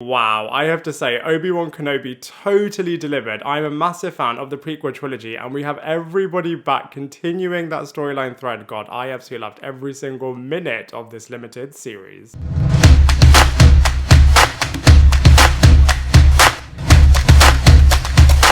Wow, I have to say, Obi-Wan Kenobi totally delivered. I'm a massive fan of the prequel trilogy, and we have everybody back continuing that storyline thread. God, I absolutely loved every single minute of this limited series.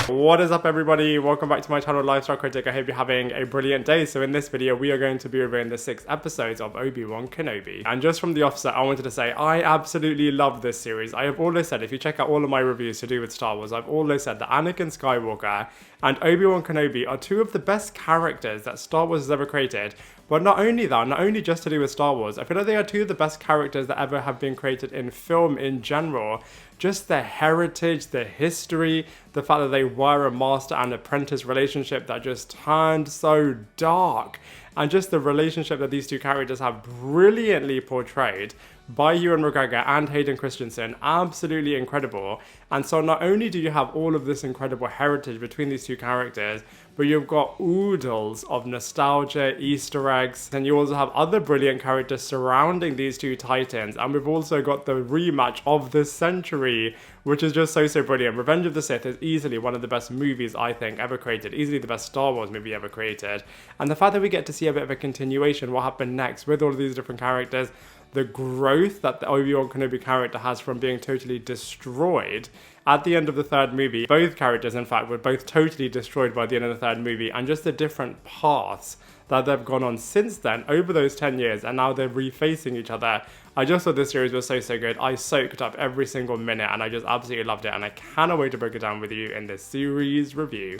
What is up, everybody? Welcome back to my channel, Lifestyle Critic. I hope you're having a brilliant day. So in this video, we are going to be reviewing the 6 episodes of Obi-Wan Kenobi. And just from the offset, I wanted to say, I absolutely love this series. I have always said, if you check out all of my reviews to do with Star Wars, I've always said that Anakin Skywalker and Obi-Wan Kenobi are two of the best characters that Star Wars has ever created. But not only that, not only just to do with Star Wars, I feel like they are two of the best characters that ever have been created in film in general. Just their heritage, their history, the fact that they were a master and apprentice relationship that just turned so dark, and just the relationship that these two characters have brilliantly portrayed by Ewan McGregor and Hayden Christensen, absolutely incredible. And so not only do you have all of this incredible heritage between these two characters, but you've got oodles of nostalgia, Easter eggs, and you also have other brilliant characters surrounding these two titans. And we've also got the rematch of the century, which is just so brilliant. Revenge of the Sith is easily one of the best movies, I think, ever created. Easily the best Star Wars movie ever created. And the fact that we get to see a bit of a continuation, what happened next with all of these different characters, the growth that the Obi-Wan Kenobi character has from being totally destroyed at the end of the third movie. Both characters, in fact, were both totally destroyed by the end of the third movie, and just the different paths that they've gone on since then over those 10 years, and now they're refacing each other. I just thought this series was so good. I soaked up every single minute, and I just absolutely loved it, and I cannot wait to break it down with you in this series review.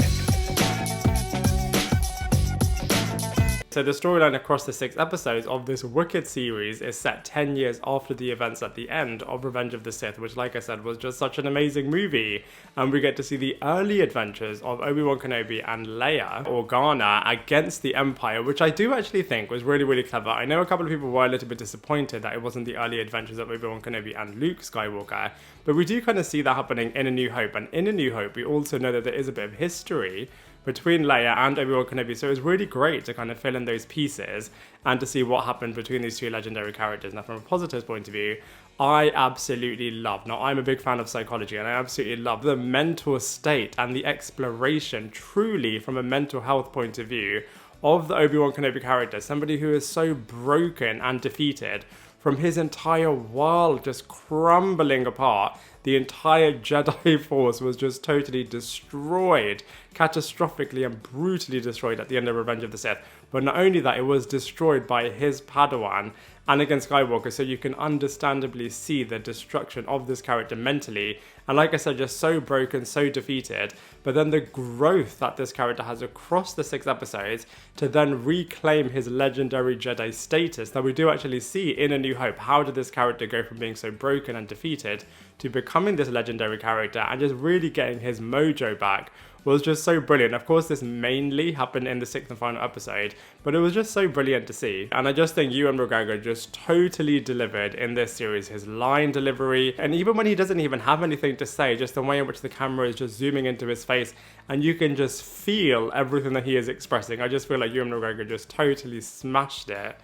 So the storyline across the 6 episodes of this Wicked series is set 10 years after the events at the end of Revenge of the Sith, which, like I said, was just such an amazing movie. And we get to see the early adventures of Obi-Wan Kenobi and Leia Organa against the Empire, which I do actually think was really clever. I know a couple of people were a little bit disappointed that it wasn't the early adventures of Obi-Wan Kenobi and Luke Skywalker, but we do kind of see that happening in A New Hope. And in A New Hope, we also know that there is a bit of history between Leia and Obi-Wan Kenobi, so it was really great to kind of fill in those pieces and to see what happened between these two legendary characters. Now, from a positive point of view, I absolutely love, now I'm a big fan of psychology, and I absolutely love the mental state and the exploration, truly from a mental health point of view, of the Obi-Wan Kenobi character, somebody who is so broken and defeated from his entire world just crumbling apart. The entire Jedi Force was just totally destroyed, catastrophically and brutally destroyed at the end of Revenge of the Sith. But not only that, it was destroyed by his Padawan, Anakin Skywalker, so you can understandably see the destruction of this character mentally. And like I said, just so broken, so defeated. But then the growth that this character has across the 6 episodes to then reclaim his legendary Jedi status that we do actually see in A New Hope. How did this character go from being so broken and defeated to becoming this legendary character and just really getting his mojo back was just so brilliant. Of course, this mainly happened in the 6th and final episode, but it was just so brilliant to see. And I just think Ewan McGregor just totally delivered in this series. His line delivery, and even when he doesn't even have anything to say, just the way in which the camera is just zooming into his face, and you can just feel everything that he is expressing. I just feel like Ewan McGregor just totally smashed it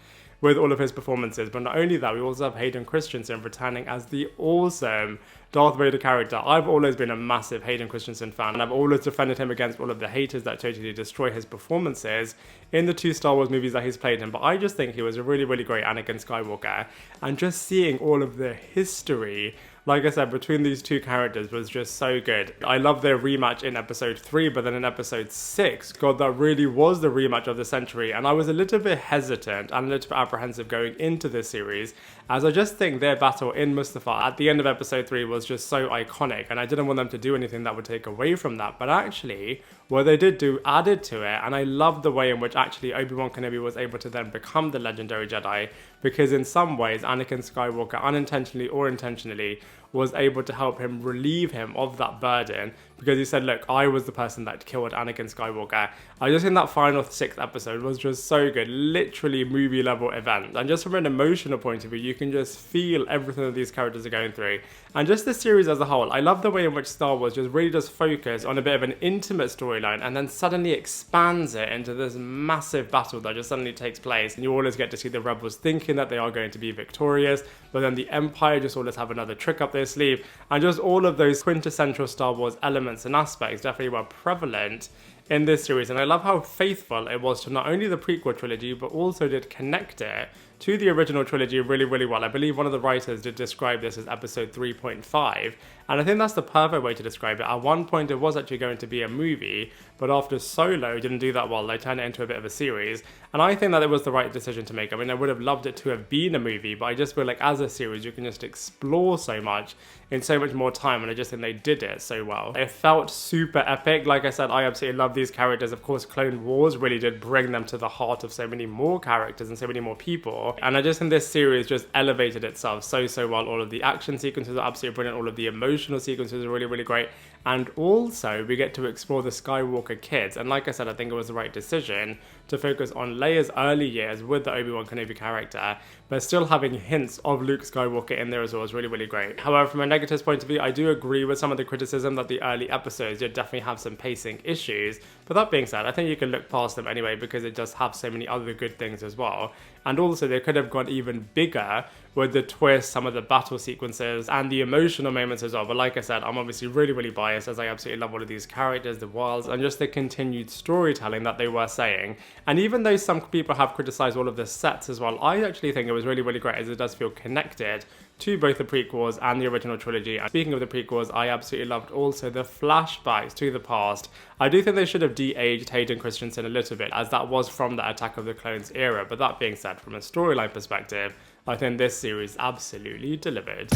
with all of his performances. But not only that, we also have Hayden Christensen returning as the awesome Darth Vader character. I've always been a massive Hayden Christensen fan, and I've always defended him against all of the haters that totally destroy his performances in the 2 Star Wars movies that he's played in. But I just think he was a really great Anakin Skywalker, and just seeing all of the history, like I said, between these two characters was just so good. I love their rematch in episode 3, but then in episode 6, God, that really was the rematch of the century. And I was a little bit hesitant and a little bit apprehensive going into this series, as I just think their battle in Mustafar at the end of episode 3 was just so iconic, and I didn't want them to do anything that would take away from that. But actually, what they did do added to it, and I loved the way in which actually Obi-Wan Kenobi was able to then become the legendary Jedi, because in some ways Anakin Skywalker, unintentionally or intentionally, was able to help him relieve him of that burden, because he said, look, I was the person that killed Anakin Skywalker. I just think that final 6th episode was just so good, literally movie level event. And just from an emotional point of view, you can just feel everything that these characters are going through. And just the series as a whole, I love the way in which Star Wars just really does focus on a bit of an intimate storyline and then suddenly expands it into this massive battle that just suddenly takes place. And you always get to see the rebels thinking that they are going to be victorious, but then the Empire just always have another trick up their sleeve, and just all of those quintessential Star Wars elements and aspects definitely were prevalent in this series. And I love how faithful it was to not only the prequel trilogy, but also did connect it to the original trilogy really, really well. I believe one of the writers did describe this as episode 3.5, and I think that's the perfect way to describe it. At one point, it was actually going to be a movie, but after Solo didn't do that well, they turned it into a bit of a series, and I think that it was the right decision to make. I mean, I would have loved it to have been a movie, but I just feel like as a series, you can just explore so much in so much more time, and I just think they did it so well. It felt super epic. Like I said, I absolutely love these characters. Of course, Clone Wars really did bring them to the heart of so many more characters and so many more people. And I just think this series just elevated itself so well. All of the action sequences are absolutely brilliant. All of the emotional sequences are really, really great. And also, we get to explore the Skywalker kids. And like I said, I think it was the right decision to focus on Leia's early years with the Obi-Wan Kenobi character, but still having hints of Luke Skywalker in there as well is really, really great. However, from a negatives point of view, I do agree with some of the criticism that the early episodes did definitely have some pacing issues. But that being said, I think you can look past them anyway because it does have so many other good things as well. And also, they could have gone even bigger with the twist, some of the battle sequences, and the emotional moments as well. But like I said, I'm obviously really, really biased as I absolutely love all of these characters, the worlds, and just the continued storytelling that they were saying. And even though some people have criticized all of the sets as well, I actually think it was really, really great as it does feel connected to both the prequels and the original trilogy. And speaking of the prequels, I absolutely loved also the flashbacks to the past. I do think they should have de-aged Hayden Christensen a little bit, as that was from the Attack of the Clones era. But that being said, from a storyline perspective, I think this series absolutely delivered.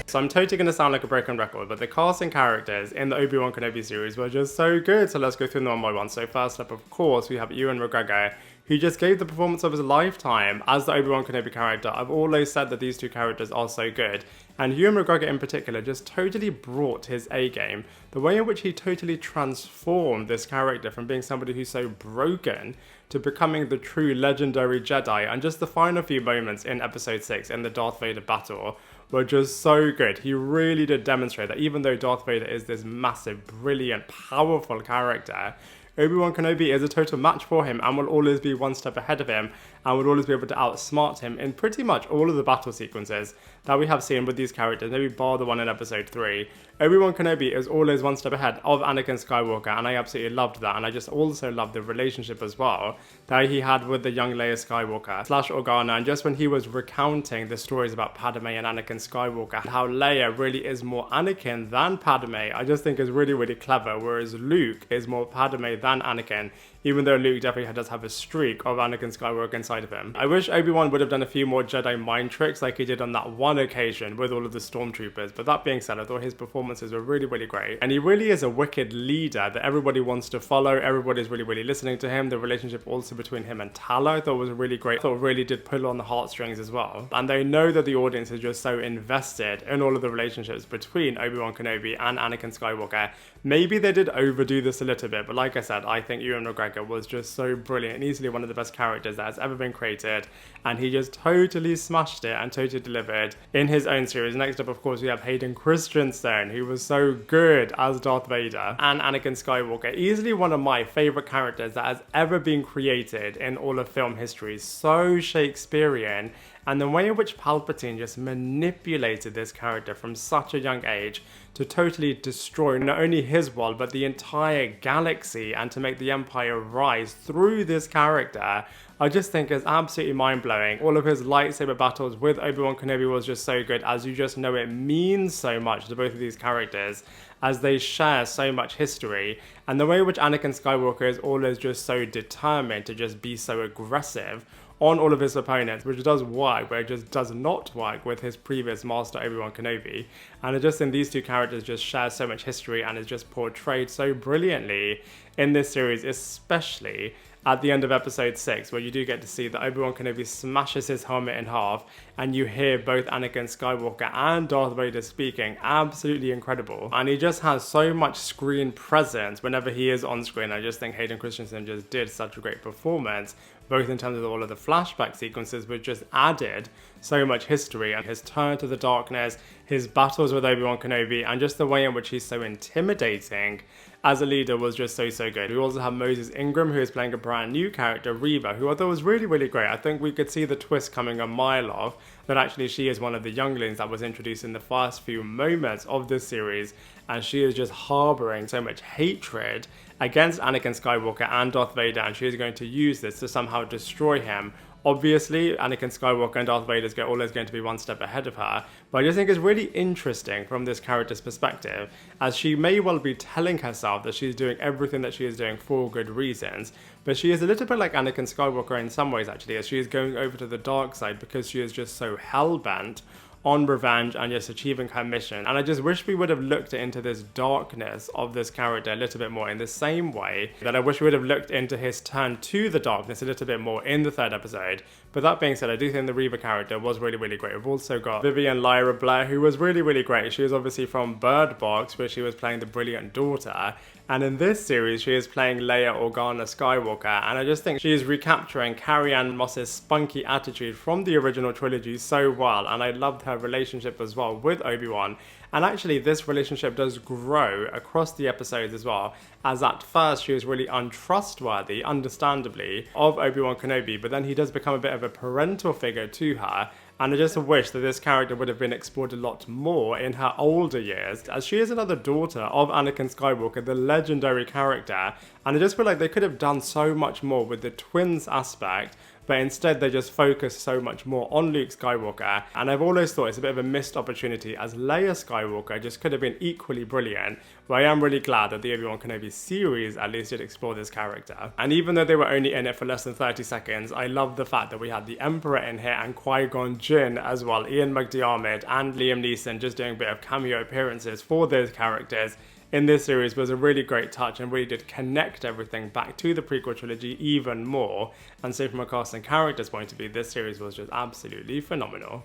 So I'm totally going to sound like a broken record, but the cast and characters in the Obi-Wan Kenobi series were just so good. So let's go through them one by one. So first up, of course, we have Ewan McGregor, who just gave the performance of his lifetime as the Obi-Wan Kenobi character. I've always said that these two characters are so good. And Ewan McGregor in particular just totally brought his A-game. The way in which he totally transformed this character from being somebody who's so broken to becoming the true legendary Jedi. And just the final few moments in episode 6 in the Darth Vader battle were just so good. He really did demonstrate that even though Darth Vader is this massive, brilliant, powerful character, Obi-Wan Kenobi is a total match for him and will always be one step ahead of him and will always be able to outsmart him in pretty much all of the battle sequences that we have seen with these characters, maybe bar the one in episode 3. Obi-Wan Kenobi is always one step ahead of Anakin Skywalker, and I absolutely loved that. And I just also loved the relationship as well that he had with the young Leia Skywalker / Organa, and just when he was recounting the stories about Padme and Anakin Skywalker, how Leia really is more Anakin than Padme, I just think is really, really clever, whereas Luke is more Padme than Anakin, even though Luke definitely does have a streak of Anakin Skywalker inside of him. I wish Obi-Wan would have done a few more Jedi mind tricks like he did on that one occasion with all of the stormtroopers, but that being said, I thought his performances were really, really great. And he really is a wicked leader that everybody wants to follow. Everybody's really, really listening to him. The relationship also between him and Tala I thought was really great. I thought really did pull on the heartstrings as well. And they know that the audience is just so invested in all of the relationships between Obi-Wan Kenobi and Anakin Skywalker. Maybe they did overdo this a little bit, but like I said, I think Ewan McGregor was just so brilliant and easily one of the best characters that has ever been created, and he just totally smashed it and totally delivered in his own series. Next up, of course, we have Hayden Christensen, who was so good as Darth Vader and Anakin Skywalker. Easily one of my favorite characters that has ever been created in all of film history. So Shakespearean, and the way in which Palpatine just manipulated this character from such a young age to totally destroy not only his world, but the entire galaxy, and to make the Empire rise through this character, I just think is absolutely mind-blowing. All of his lightsaber battles with Obi-Wan Kenobi was just so good, as you just know it means so much to both of these characters, as they share so much history. And the way in which Anakin Skywalker is always just so determined to just be so aggressive on all of his opponents, which does work, but it just does not work with his previous master Obi-Wan Kenobi. And I just think these two characters just share so much history and is just portrayed so brilliantly in this series, especially at the end of episode 6, where you do get to see that Obi-Wan Kenobi smashes his helmet in half, and you hear both Anakin Skywalker and Darth Vader speaking. Absolutely incredible. And he just has so much screen presence whenever he is on screen. I just think Hayden Christensen just did such a great performance, both in terms of all of the flashback sequences, which just added so much history, and his turn to the darkness, his battles with Obi-Wan Kenobi, and just the way in which he's so intimidating as a leader was just so good. We also have Moses Ingram, who is playing a brand new character, Reva, who I thought was really great. I think we could see the twist coming a mile off, that actually she is one of the younglings that was introduced in the first few moments of this series, and she is just harboring so much hatred against Anakin Skywalker and Darth Vader, and she is going to use this to somehow destroy him. Obviously, Anakin Skywalker and Darth Vader are always going to be one step ahead of her, but I just think it's really interesting from this character's perspective, as she may well be telling herself that she's doing everything that she is doing for good reasons, but she is a little bit like Anakin Skywalker in some ways actually, as she is going over to the dark side because she is just so hell-bent on revenge and just achieving her mission. And I just wish we would have looked into this darkness of this character a little bit more, in the same way that I wish we would have looked into his turn to the darkness a little bit more in the third episode. But that being said, I do think the Reva character was really great. We've also got Vivian Lyra Blair, who was really great. She was obviously from Bird Box, where she was playing the brilliant daughter. And in this series, she is playing Leia Organa Skywalker, and I just think she is recapturing Carrie-Anne Moss's spunky attitude from the original trilogy so well, and I loved her relationship as well with Obi-Wan. And actually, this relationship does grow across the episodes as well, as at first she was really untrustworthy, understandably, of Obi-Wan Kenobi, but then he does become a bit of a parental figure to her. And I just wish that this character would have been explored a lot more in her older years, as she is another daughter of Anakin Skywalker, the legendary character, and I just feel like they could have done so much more with the twins aspect, but instead they just focus so much more on Luke Skywalker, and I've always thought it's a bit of a missed opportunity, as Leia Skywalker just could have been equally brilliant, but I am really glad that the Obi-Wan Kenobi series at least did explore this character. And even though they were only in it for less than 30 seconds, I love the fact that we had the Emperor in here and Qui-Gon Jinn as well, Ian McDiarmid and Liam Neeson just doing a bit of cameo appearances for those characters in this series was a really great touch and really did connect everything back to the prequel trilogy even more. And so from a cast and characters point of view, this series was just absolutely phenomenal.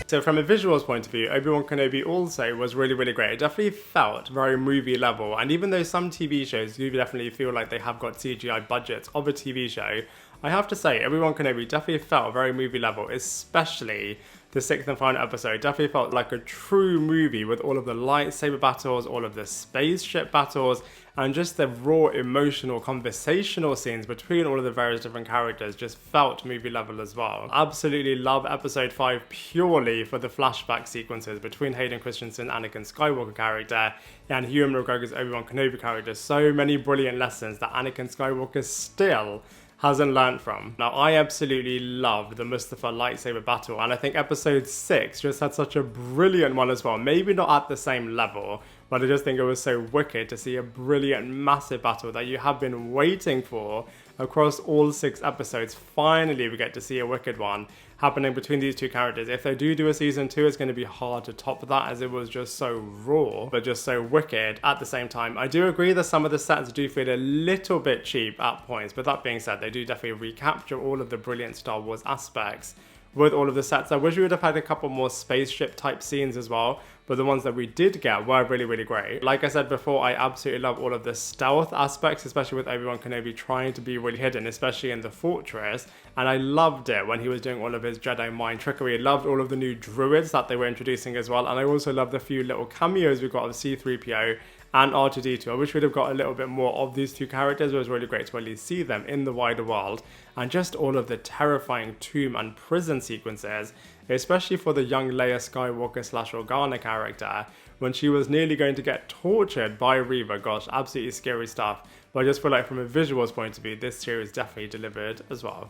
So from a visuals point of view, Obi-Wan Kenobi also was really great. It definitely felt very movie level, and even though some TV shows do definitely feel like they have got CGI budgets of a TV show, I have to say Obi-Wan Kenobi definitely felt very movie level, especially the 6th and final episode. Definitely felt like a true movie with all of the lightsaber battles, all of the spaceship battles, and just the raw emotional conversational scenes between all of the various different characters just felt movie level as well. Absolutely love episode 5 purely for the flashback sequences between Hayden Christensen, Anakin Skywalker character, and Ewan McGregor's Obi-Wan Kenobi character. So many brilliant lessons that Anakin Skywalker still hasn't learned from. Now, I absolutely loved the Mustafar lightsaber battle, and I think episode 6 just had such a brilliant one as well. Maybe not at the same level, but I just think it was so wicked to see a brilliant, massive battle that you have been waiting for across all 6 episodes. Finally, we get to see a wicked one happening between these two characters. If they do a season 2, it's going to be hard to top that, as it was just so raw, but just so wicked at the same time. I do agree that some of the sets do feel a little bit cheap at points, but that being said, they do definitely recapture all of the brilliant Star Wars aspects with all of the sets. I wish we would have had a couple more spaceship type scenes as well, but the ones that we did get were really great. Like I said before, I absolutely love all of the stealth aspects, especially with Obi-Wan Kenobi trying to be really hidden, especially in the fortress, and I loved it when he was doing all of his Jedi mind trickery. I loved all of the new druids that they were introducing as well, and I also loved the few little cameos we got of C-3PO and R2-D2. I wish we'd have got a little bit more of these two characters. It was really great to at least see them in the wider world, and just all of the terrifying tomb and prison sequences, especially for the young Leia Skywalker / Organa character, when she was nearly going to get tortured by Reva. Gosh, absolutely scary stuff. But I just feel like from a visuals point of view, this series definitely delivered as well.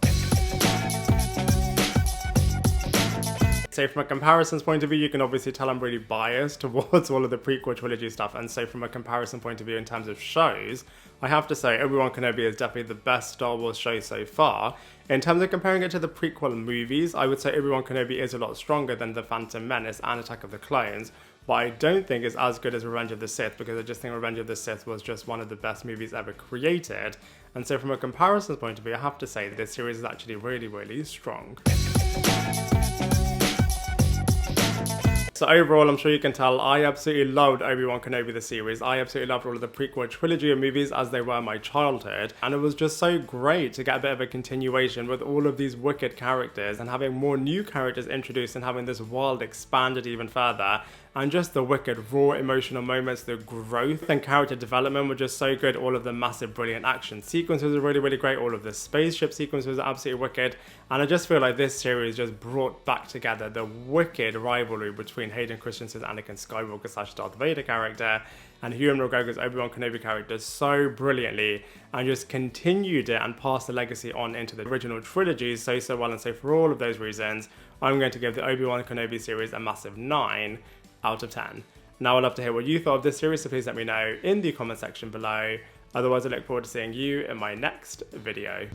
So from a comparisons point of view, you can obviously tell I'm really biased towards all of the prequel trilogy stuff, and so from a comparison point of view in terms of shows, I have to say Obi-Wan Kenobi is definitely the best Star Wars show so far. In terms of comparing it to the prequel movies, I would say Obi-Wan Kenobi is a lot stronger than The Phantom Menace and Attack of the Clones, but I don't think it's as good as Revenge of the Sith, because I just think Revenge of the Sith was just one of the best movies ever created. And so from a comparisons point of view, I have to say this series is actually really strong. So overall, I'm sure you can tell, I absolutely loved Obi-Wan Kenobi the series. I absolutely loved all of the prequel trilogy of movies as they were in my childhood. And it was just so great to get a bit of a continuation with all of these wicked characters and having more new characters introduced and having this world expanded even further. And just the wicked raw emotional moments, the growth and character development were just so good. All of the massive brilliant action sequences were really, really great. All of the spaceship sequences were absolutely wicked. And I just feel like this series just brought back together the wicked rivalry between Hayden Christensen's Anakin Skywalker / Darth Vader character and Ewan McGregor's Obi-Wan Kenobi character so brilliantly, and just continued it and passed the legacy on into the original trilogies so well. And so for all of those reasons, I'm going to give the Obi-Wan Kenobi series a massive 9 out of 10. Now I'd love to hear what you thought of this series, so please let me know in the comment section below. Otherwise, I look forward to seeing you in my next video.